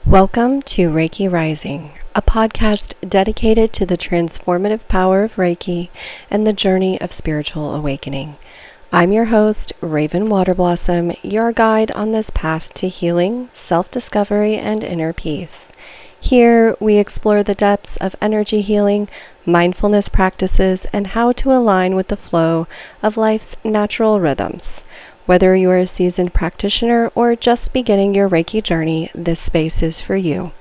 Welcome to Reiki Rising, a podcast dedicated to the transformative power of Reiki and the journey of spiritual awakening. I'm your host, Raven Waterblossom, your guide on this path to healing, self-discovery, and inner peace. Here, we explore the depths of energy healing, mindfulness practices, and how to align with the flow of life's natural rhythms. Whether you are a seasoned practitioner or just beginning your Reiki journey, this space is for you.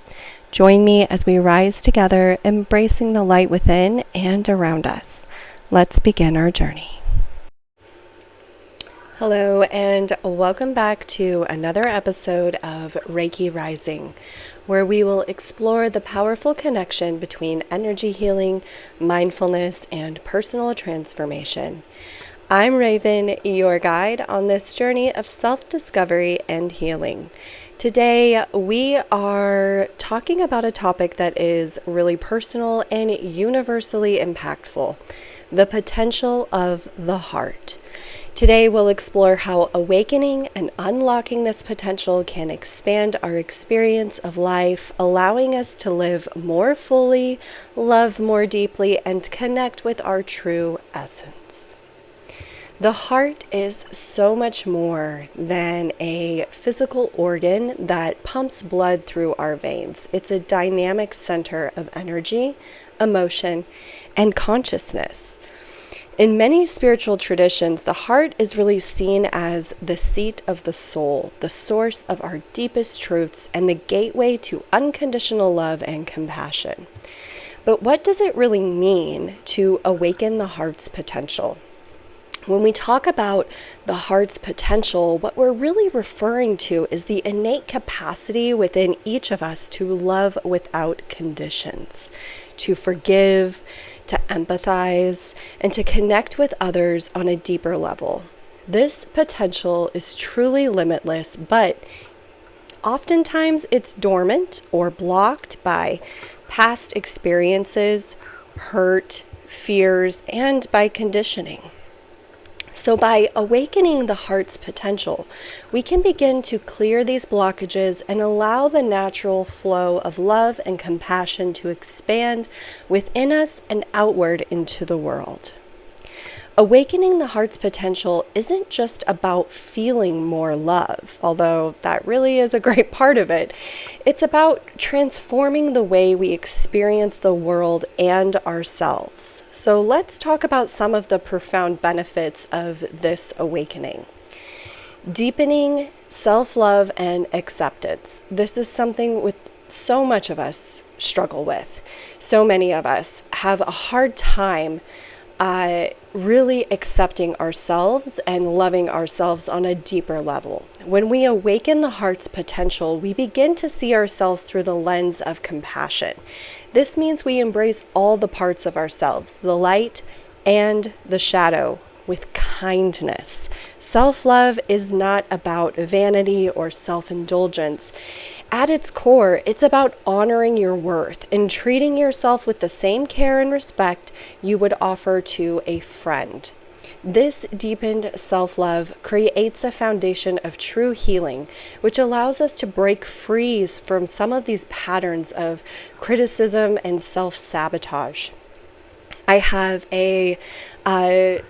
Join me as we rise together, embracing the light within and around us. Let's begin our journey. Hello, and welcome back to another episode of Reiki Rising, where we will explore the powerful connection between energy healing, mindfulness, and personal transformation. I'm Raven, your guide on this journey of self-discovery and healing. Today, we are talking about a topic that is really personal and universally impactful, the potential of the heart. Today, we'll explore how awakening and unlocking this potential can expand our experience of life, allowing us to live more fully, love more deeply, and connect with our true essence. The heart is so much more than a physical organ that pumps blood through our veins. It's a dynamic center of energy, emotion, and consciousness. In many spiritual traditions, the heart is really seen as the seat of the soul, the source of our deepest truths, and the gateway to unconditional love and compassion. But what does it really mean to awaken the heart's potential? When we talk about the heart's potential, what we're really referring to is the innate capacity within each of us to love without conditions, to forgive, to empathize, and to connect with others on a deeper level. This potential is truly limitless, but oftentimes it's dormant or blocked by past experiences, hurt, fears, and by conditioning. So by awakening the heart's potential, we can begin to clear these blockages and allow the natural flow of love and compassion to expand within us and outward into the world. Awakening the heart's potential isn't just about feeling more love, although that really is a great part of it. It's about transforming the way we experience the world and ourselves. So let's talk about some of the profound benefits of this awakening. Deepening self-love and acceptance. This is something with so much of us struggle with. So many of us have a hard time really accepting ourselves and loving ourselves on a deeper level. When we awaken the heart's potential, we begin to see ourselves through the lens of compassion. This means we embrace all the parts of ourselves, the light and the shadow, with kindness. Self-love is not about vanity or self-indulgence. At its core, it's about honoring your worth and treating yourself with the same care and respect you would offer to a friend. This deepened self-love creates a foundation of true healing, which allows us to break free from some of these patterns of criticism and self-sabotage. I have a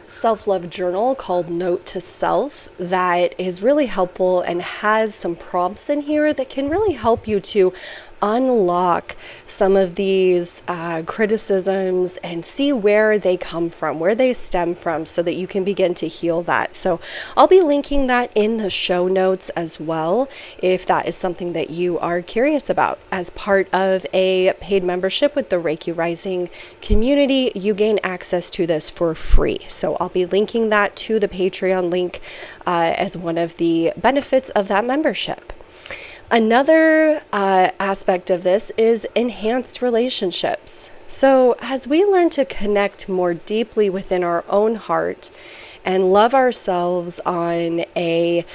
self-love journal called Note to Self that is really helpful and has some prompts in here that can really help you to unlock some of these criticisms and see where they come from, where they stem from, so that you can begin to heal that. So I'll be linking that in the show notes as well, if that is something that you are curious about. As part of a paid membership with the Reiki Rising community, you gain access to this for free. So I'll be linking that to the Patreon link as one of the benefits of that membership. Another aspect of this is enhanced relationships. So as we learn to connect more deeply within our own heart and love ourselves on a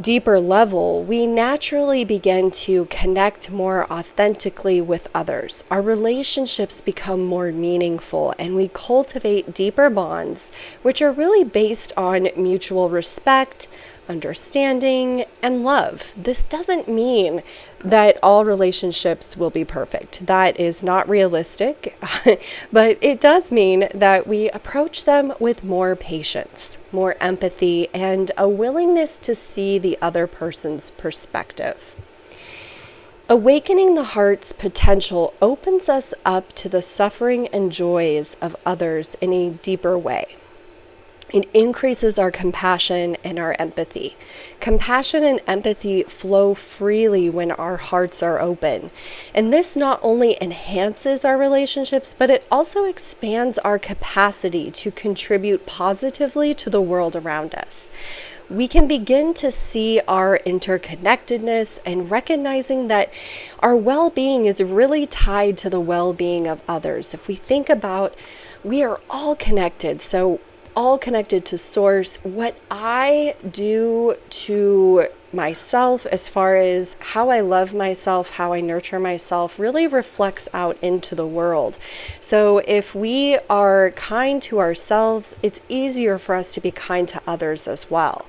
deeper level, we naturally begin to connect more authentically with others. Our relationships become more meaningful and we cultivate deeper bonds, which are really based on mutual respect, understanding, and love. This doesn't mean that all relationships will be perfect. That is not realistic, but it does mean that we approach them with more patience, more empathy, and a willingness to see the other person's perspective. Awakening the heart's potential opens us up to the suffering and joys of others in a deeper way. It increases our compassion and our empathy. Compassion and empathy flow freely when our hearts are open. And this not only enhances our relationships, but it also expands our capacity to contribute positively to the world around us. We can begin to see our interconnectedness and recognizing that our well-being is really tied to the well-being of others. If we think about, we are all connected, so all connected to source. What I do to myself as far as how I love myself, how I nurture myself, really reflects out into the world. So if we are kind to ourselves, it's easier for us to be kind to others as well.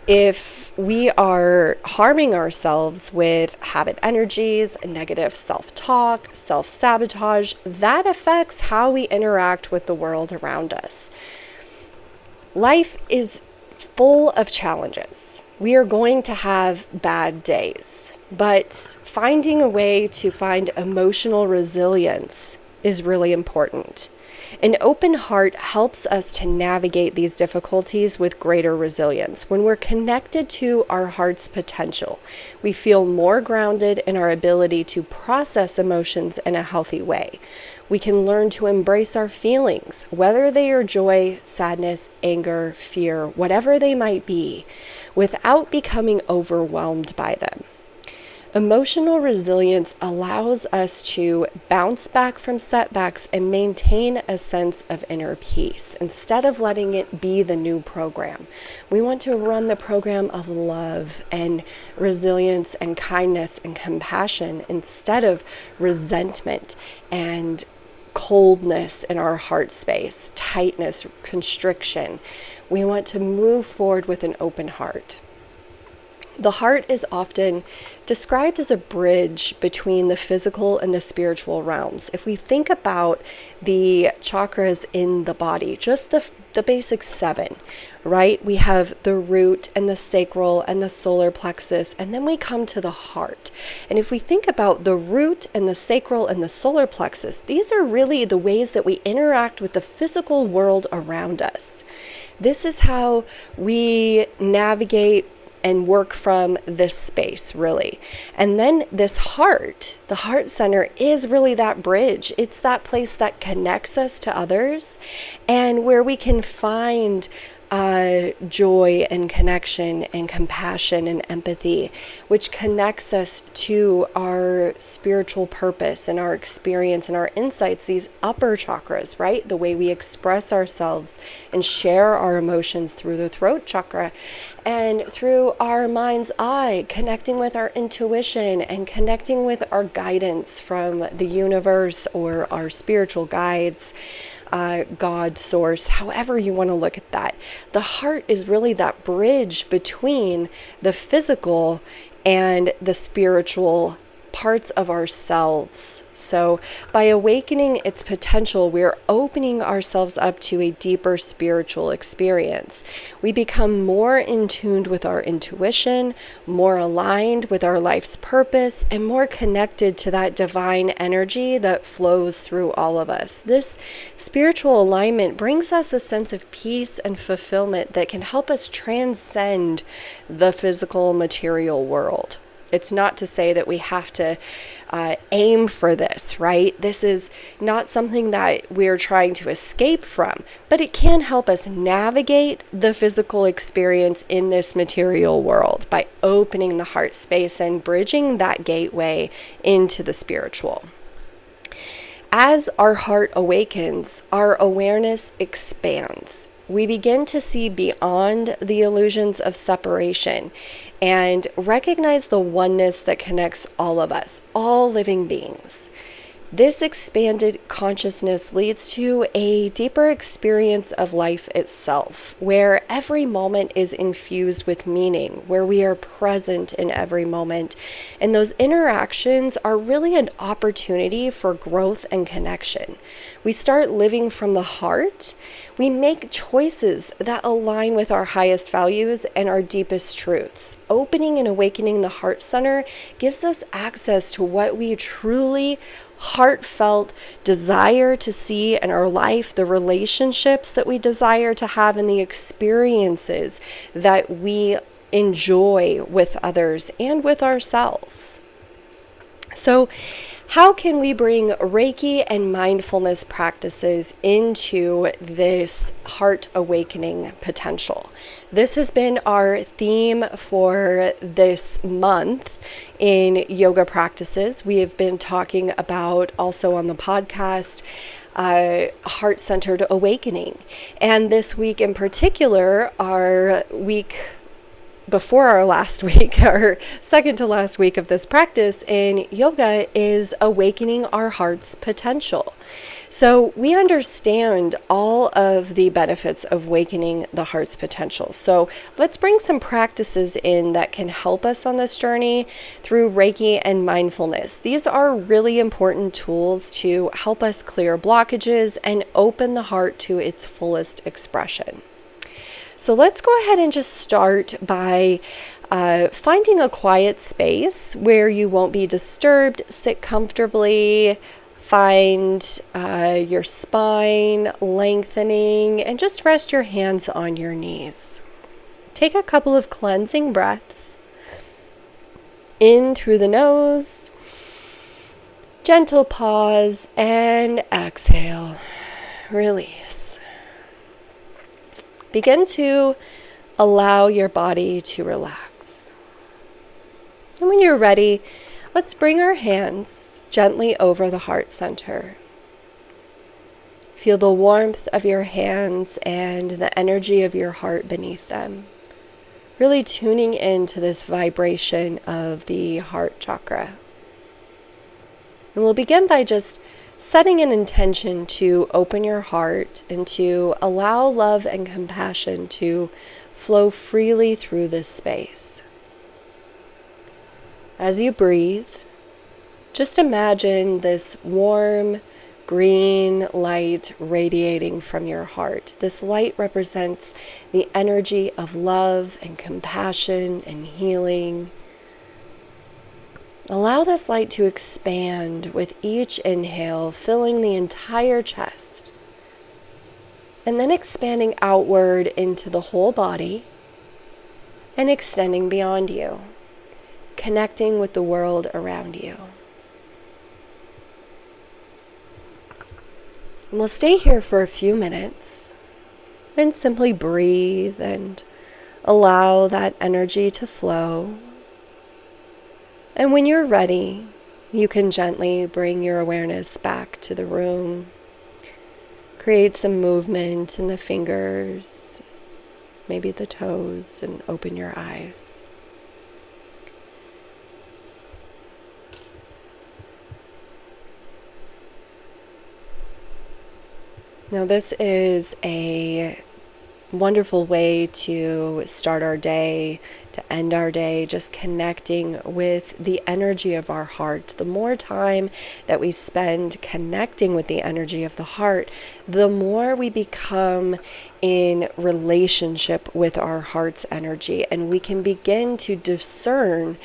If we are harming ourselves with habit energies, negative self-talk, self-sabotage, that affects how we interact with the world around us. Life is full of challenges. We are going to have bad days, but finding a way to find emotional resilience is really important. An open heart helps us to navigate these difficulties with greater resilience. When we're connected to our heart's potential, we feel more grounded in our ability to process emotions in a healthy way. We can learn to embrace our feelings, whether they are joy, sadness, anger, fear, whatever they might be, without becoming overwhelmed by them. Emotional resilience allows us to bounce back from setbacks and maintain a sense of inner peace instead of letting it be the new program. We want to run the program of love and resilience and kindness and compassion instead of resentment and coldness in our heart space, tightness, constriction. We want to move forward with an open heart. The heart is often described as a bridge between the physical and the spiritual realms. If we think about the chakras in the body, just the basic 7, right? We have the root and the sacral and the solar plexus, and then we come to the heart. And if we think about the root and the sacral and the solar plexus, these are really the ways that we interact with the physical world around us. This is how we navigate and work from this space, really. And then this heart, the heart center, is really that bridge. It's that place that connects us to others and where we can find joy and connection and compassion and empathy, which connects us to our spiritual purpose and our experience and our insights, these upper chakras, right? The way we express ourselves and share our emotions through the throat chakra and through our mind's eye, connecting with our intuition and connecting with our guidance from the universe or our spiritual guides. God, source, however you want to look at that. The heart is really that bridge between the physical and the spiritual parts of ourselves. So by awakening its potential, we're opening ourselves up to a deeper spiritual experience. We become more in tune with our intuition, more aligned with our life's purpose, and more connected to that divine energy that flows through all of us. This spiritual alignment brings us a sense of peace and fulfillment that can help us transcend the physical material world. It's not to say that we have to aim for this, right? This is not something that we're trying to escape from, but it can help us navigate the physical experience in this material world by opening the heart space and bridging that gateway into the spiritual. As our heart awakens, our awareness expands. We begin to see beyond the illusions of separation and recognize the oneness that connects all of us, all living beings. This expanded consciousness leads to a deeper experience of life itself, where every moment is infused with meaning, where we are present in every moment. And those interactions are really an opportunity for growth and connection. We start living from the heart. We make choices that align with our highest values and our deepest truths. Opening and awakening the heart center gives us access to what we truly heartfelt desire to see in our life, the relationships that we desire to have, and the experiences that we enjoy with others and with ourselves. So, how can we bring Reiki and mindfulness practices into this heart awakening potential? This has been our theme for this month in yoga practices. We have been talking about, also on the podcast, heart-centered awakening. And this week in particular, our week before our last week, our second to last week of this practice in yoga, is awakening our heart's potential. So we understand all of the benefits of awakening the heart's potential. So let's bring some practices in that can help us on this journey through Reiki and mindfulness. These are really important tools to help us clear blockages and open the heart to its fullest expression. So let's go ahead and just start by finding a quiet space where you won't be disturbed. Sit comfortably, find your spine lengthening, and just rest your hands on your knees. Take a couple of cleansing breaths. In through the nose, gentle pause, and exhale. Release. Begin to allow your body to relax. And when you're ready, let's bring our hands gently over the heart center. Feel the warmth of your hands and the energy of your heart beneath them. Really tuning into this vibration of the heart chakra. And we'll begin by just setting an intention to open your heart and to allow love and compassion to flow freely through this space. As you breathe, just imagine this warm green light radiating from your heart. This light represents the energy of love and compassion and healing. Allow this light to expand with each inhale, filling the entire chest, and then expanding outward into the whole body and extending beyond you, connecting with the world around you. And we'll stay here for a few minutes and simply breathe and allow that energy to flow. And when you're ready, you can gently bring your awareness back to the room. Create some movement in the fingers, maybe the toes, and open your eyes. Now, this is a wonderful way to start our day, to end our day, just connecting with the energy of our heart. The more time that we spend connecting with the energy of the heart, the more we become in relationship with our heart's energy, and we can begin to discern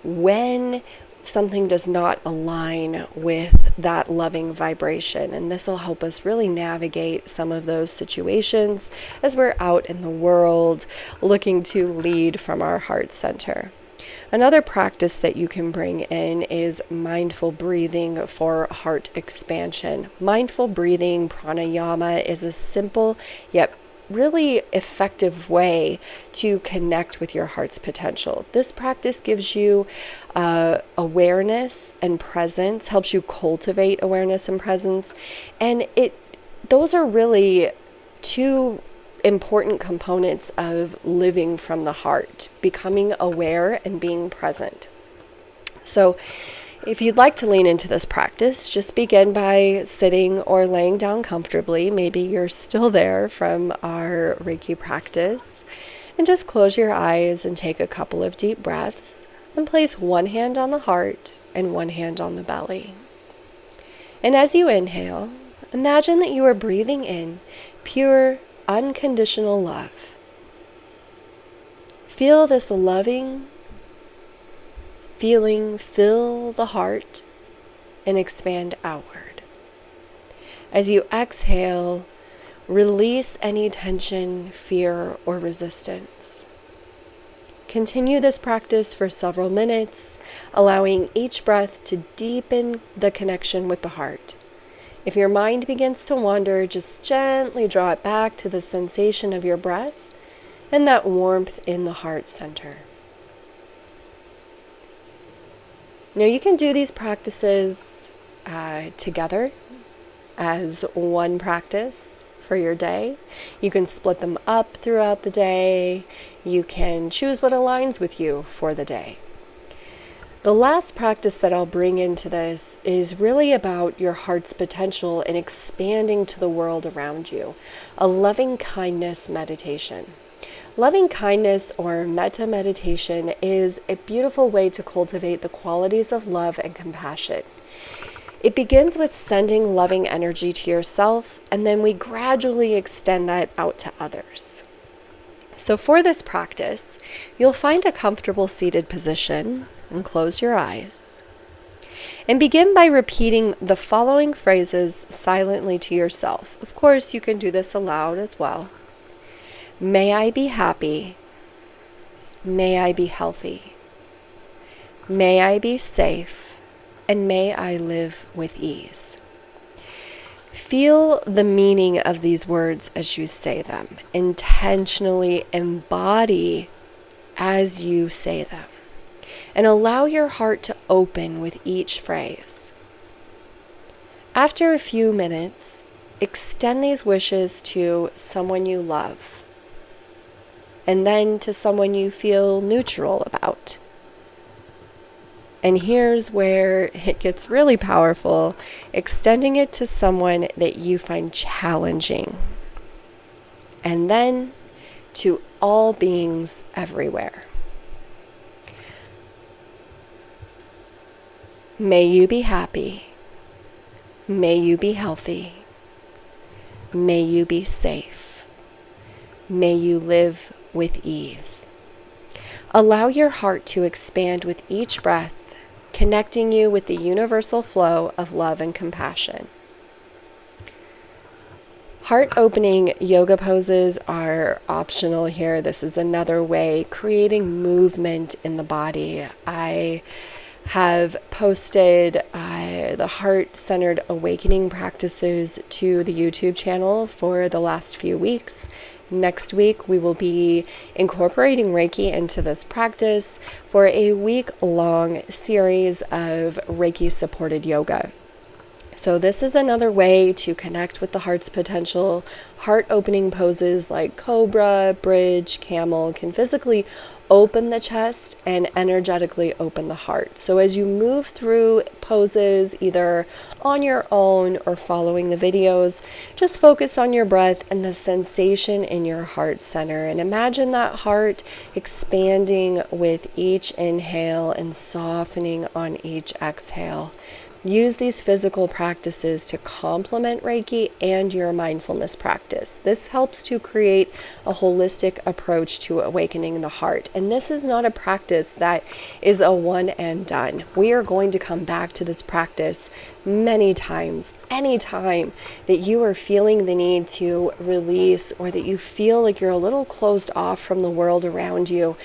when something does not align with that loving vibration. And this will help us really navigate some of those situations as we're out in the world looking to lead from our heart center. Another practice that you can bring in is mindful breathing for heart expansion. Mindful breathing, pranayama, is a simple yet really effective way to connect with your heart's potential. This practice gives you awareness and presence, helps you cultivate awareness and presence, and those are really two important components of living from the heart, becoming aware and being present. So If you'd like to lean into this practice, just begin by sitting or laying down comfortably. Maybe you're still there from our Reiki practice. And just close your eyes and take a couple of deep breaths and place one hand on the heart and one hand on the belly. And as you inhale, imagine that you are breathing in pure, unconditional love. Feel this loving feeling fill the heart and expand outward. As you exhale, release any tension, fear, or resistance. Continue this practice for several minutes, allowing each breath to deepen the connection with the heart. If your mind begins to wander, just gently draw it back to the sensation of your breath and that warmth in the heart center. Now you can do these practices together as one practice for your day. You can split them up throughout the day. You can choose what aligns with you for the day. The last practice that I'll bring into this is really about your heart's potential in expanding to the world around you, a loving kindness meditation. Loving kindness or metta meditation is a beautiful way to cultivate the qualities of love and compassion. It begins with sending loving energy to yourself, and then we gradually extend that out to others. So for this practice, you'll find a comfortable seated position and close your eyes. And begin by repeating the following phrases silently to yourself. Of course, you can do this aloud as well. May I be happy. May I be healthy. May I be safe. And may I live with ease. Feel the meaning of these words as you say them. Intentionally embody as you say them. And allow your heart to open with each phrase. After a few minutes, extend these wishes to someone you love. And then to someone you feel neutral about. And here's where it gets really powerful, extending it to someone that you find challenging. And then to all beings everywhere. May you be happy. May you be healthy. May you be safe. May you live with ease. Allow your heart to expand with each breath, connecting you with the universal flow of love and compassion. Heart-opening yoga poses are optional here. This is another way, creating movement in the body. I have posted the heart-centered awakening practices to the YouTube channel for the last few weeks. Next week, we will be incorporating Reiki into this practice for a week-long series of Reiki-supported yoga. So this is another way to connect with the heart's potential. Heart-opening poses like cobra, bridge, camel can physically open the chest and energetically open the heart. So as you move through poses, either on your own or following the videos, just focus on your breath and the sensation in your heart center. And imagine that heart expanding with each inhale and softening on each exhale. Use these physical practices to complement Reiki and your mindfulness practice. This helps to create a holistic approach to awakening the heart. And this is not a practice that is a one and done. We are going to come back to this practice many times. Anytime that you are feeling the need to release or that you feel like you're a little closed off from the world around you,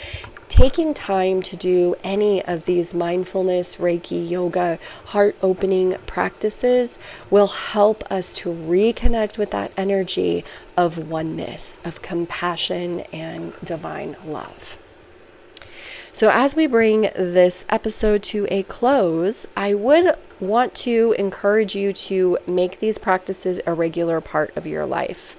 taking time to do any of these mindfulness, Reiki, yoga, heart-opening practices will help us to reconnect with that energy of oneness, of compassion, and divine love. So as we bring this episode to a close, I would want to encourage you to make these practices a regular part of your life.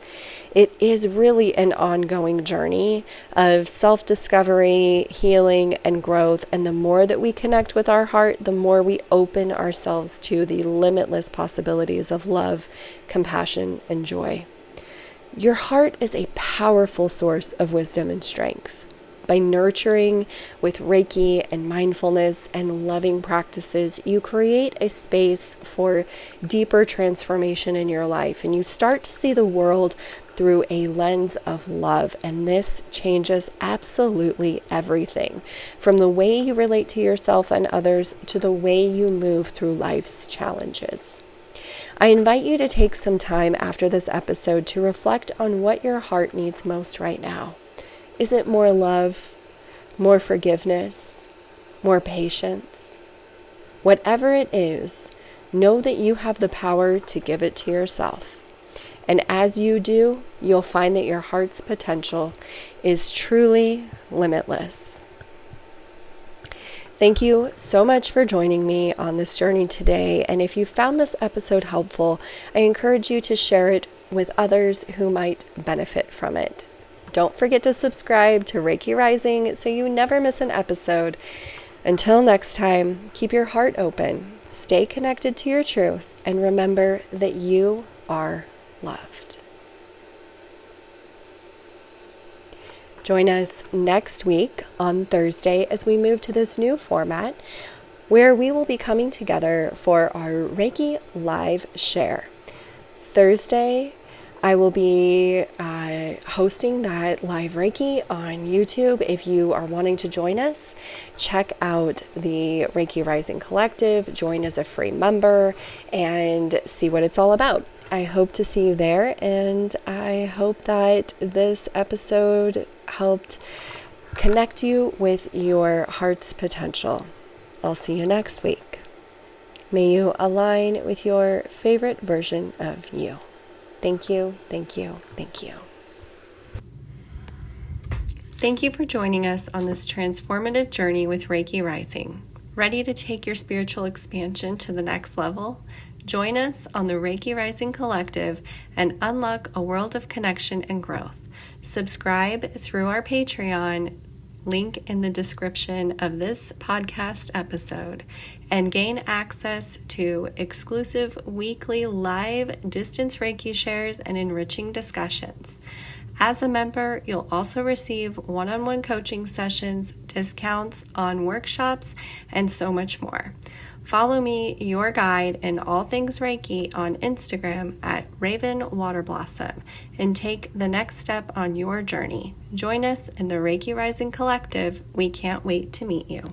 It is really an ongoing journey of self-discovery, healing, and growth. And the more that we connect with our heart, the more we open ourselves to the limitless possibilities of love, compassion, and joy. Your heart is a powerful source of wisdom and strength. By nurturing with Reiki and mindfulness and loving practices, you create a space for deeper transformation in your life, and you start to see the world through a lens of love. And this changes absolutely everything, from the way you relate to yourself and others to the way you move through life's challenges. I invite you to take some time after this episode to reflect on what your heart needs most right now. Is it more love, more forgiveness, more patience? Whatever it is, know that you have the power to give it to yourself. And as you do, you'll find that your heart's potential is truly limitless. Thank you so much for joining me on this journey today. And if you found this episode helpful, I encourage you to share it with others who might benefit from it. Don't forget to subscribe to Reiki Rising so you never miss an episode. Until next time, keep your heart open, stay connected to your truth, and remember that you are loved. Join us next week on Thursday as we move to this new format where we will be coming together for our Reiki Live Share. Thursday, I will be hosting that live Reiki on YouTube. If you are wanting to join us, check out the Reiki Rising Collective, join as a free member, and see what it's all about. I hope to see you there, and I hope that this episode helped connect you with your heart's potential. I'll see you next week. May you align with your favorite version of you. Thank you, thank you, thank you. Thank you for joining us on this transformative journey with Reiki Rising. Ready to take your spiritual expansion to the next level? Join us on the Reiki Rising Collective and unlock a world of connection and growth. Subscribe through our Patreon, link in the description of this podcast episode, and gain access to exclusive weekly live distance Reiki shares and enriching discussions. As a member, you'll also receive one-on-one coaching sessions, discounts on workshops, and so much more. Follow me, your guide in all things Reiki, on Instagram at Raven Waterblossom, and take the next step on your journey. Join us in the Reiki Rising Collective. We can't wait to meet you.